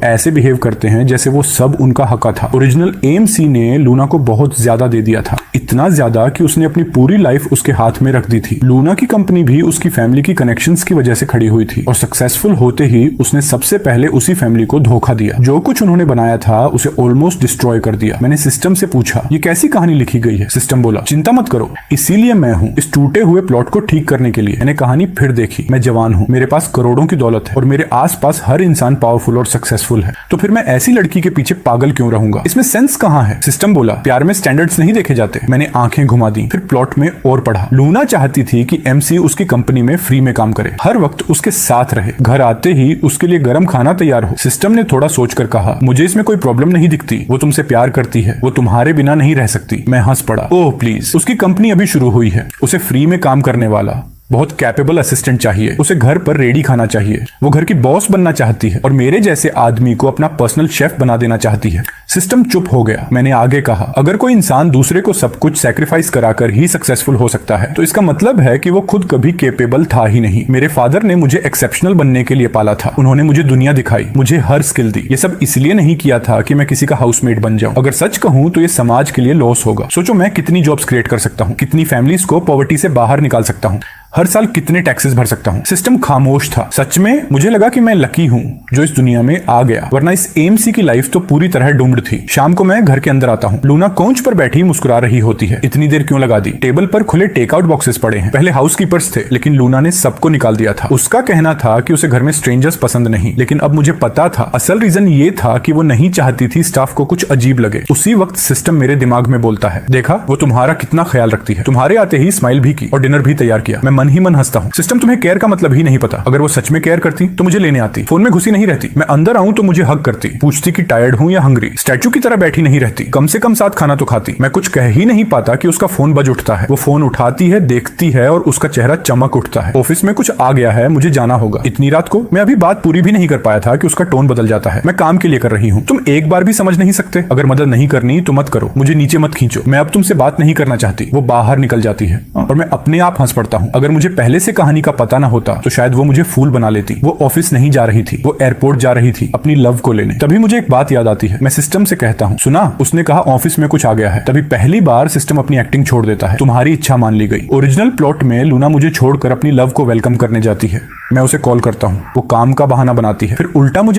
ऐसे बिहेव करते हैं जैसे वो सब उनका हक था। ओरिजिनल AMC ने लूना को बहुत ज्यादा दे दिया था, इतना ज्यादा कि उसने अपनी पूरी लाइफ उसके हाथ में रख दी थी। लूना की कंपनी भी उसकी फैमिली की कनेक्शंस की वजह से खड़ी हुई थी और सक्सेसफुल होते ही उसने सबसे पहले उसी फैमिली को धोखा दिया। जो कुछ उन्होंने बनाया था उसे ऑलमोस्ट डिस्ट्रॉय कर दिया। मैंने सिस्टम से पूछा, ये कैसी कहानी लिखी गई है? सिस्टम बोला, चिंता मत करो, इसीलिए मैं हूँ इस टूटे हुए प्लॉट को ठीक करने के लिए। मैंने कहानी फिर देखी। मैं जवान हूँ, मेरे पास करोड़ों की दौलत है और मेरे आसपास हर इंसान पावरफुल और सक्सेसफुल है, तो फिर मैं ऐसी लड़की के पीछे पागल क्यों रहूंगा? इसमें सेंस कहाँ है? सिस्टम बोला, प्यार में स्टैंडर्ड्स नहीं देखे जाते। मैंने आंखें घुमा दी, फिर प्लॉट में और पढ़ा। लूना चाहती थी कि MC उसकी कंपनी में फ्री में काम करे, हर वक्त उसके साथ रहे, घर आते ही उसके लिए गर्म खाना तैयार हो। सिस्टम ने थोड़ा सोचकर कहा, मुझे इसमें कोई प्रॉब्लम नहीं दिखती, वो तुमसे प्यार करती है, वो तुम्हारे बिना नहीं रह सकती। मैं हंस पड़ा। ओह प्लीज, उसकी कंपनी अभी शुरू हुई है, उसे फ्री में काम करने वाला बहुत कैपेबल असिस्टेंट चाहिए, उसे घर पर रेडी खाना चाहिए, वो घर की बॉस बनना चाहती है और मेरे जैसे आदमी को अपना पर्सनल शेफ बना देना चाहती है। सिस्टम चुप हो गया। मैंने आगे कहा, अगर कोई इंसान दूसरे को सब कुछ सैक्रिफाइस कराकर ही सक्सेसफुल हो सकता है तो इसका मतलब है कि वो खुद कभी केपेबल था ही नहीं। मेरे फादर ने मुझे एक्सेप्शनल बनने के लिए पाला था, उन्होंने मुझे दुनिया दिखाई, मुझे हर स्किल दी। ये सब इसलिए नहीं किया था कि मैं किसी का हाउसमेट बन जाऊं। अगर सच कहूं तो ये समाज के लिए लॉस होगा। सोचो, मैं कितनी जॉब्स क्रिएट कर सकता हूँ, कितनी फैमिलीज को पॉवर्टी से बाहर निकाल सकता हूँ, हर साल कितने टैक्सेस भर सकता हूँ। सिस्टम खामोश था। सच में मुझे लगा कि मैं लकी हूँ जो इस दुनिया में आ गया, वरना इस AMC की लाइफ तो पूरी तरह डूम्ड थी। शाम को मैं घर के अंदर आता हूँ, लूना काउच पर बैठी मुस्कुरा रही होती है। इतनी देर क्यों लगा दी? टेबल पर खुले टेकआउट बॉक्सेस पड़े हैं। पहले हाउसकीपर्स थे, लेकिन लूना ने सबको निकाल दिया था। उसका कहना था कि उसे घर में स्ट्रेंजर्स पसंद नहीं, लेकिन अब मुझे पता था असल रीजन ये था कि वो नहीं चाहती थी स्टाफ को कुछ अजीब लगे। उसी वक्त सिस्टम मेरे दिमाग में बोलता है, देखा वो तुम्हारा कितना ख्याल रखती है, तुम्हारे आते ही स्माइल भी की और डिनर भी तैयार किया। मैं मन ही मन हंसता हूँ। सिस्टम, तुम्हें केयर का मतलब ही नहीं पता। अगर वो सच में केयर करती तो मुझे लेने आती, फोन में घुसी नहीं रहती। मैं अंदर आऊं तो मुझे हक करती, पूछती कि टायर्ड हूं या हंग्री। स्टैचू की तरह बैठी नहीं रहती, कम से कम साथ खाना तो खाती। मैं कुछ कह ही नहीं पाता कि उसका फोन बज उठता है। वो फोन उठाती है, देखती है और उसका चेहरा चमक उठता है। ऑफिस में कुछ आ गया है, मुझे जाना होगा। इतनी रात को मैं अभी बात पूरी भी नहीं कर पाया था कि उसका टोन बदल जाता है। मैं काम के लिए कर रही हूँ, तुम एक बार भी समझ नहीं सकते? अगर मदद नहीं करनी तो मत करो, मुझे नीचे मत खींचो, मैं अब तुमसे बात नहीं करना चाहती। वो बाहर निकल जाती है और मैं अपने आप हंस पड़ता हूँ। अगर मुझे पहले से कहानी का पता ना होता तो शायद वो मुझे फूल बना लेती। वो ऑफिस नहीं जा रही थी, वो एयरपोर्ट जा रही थी अपनी लव को लेने। तभी मुझे एक बात याद आती है। मैं सिस्टम से कहता हूँ, सुना, उसने कहा ऑफिस में कुछ आ गया है। तभी पहली बार सिस्टम अपनी एक्टिंग छोड़ देता है। तुम्हारी इच्छा मान ली गई। ओरिजिनल प्लॉट में लूना मुझे छोड़कर अपनी लव को वेलकम करने जाती है। मैं उसे कॉल करता हूँ, वो काम का बहाना बनाती है, फिर उल्टा मुझे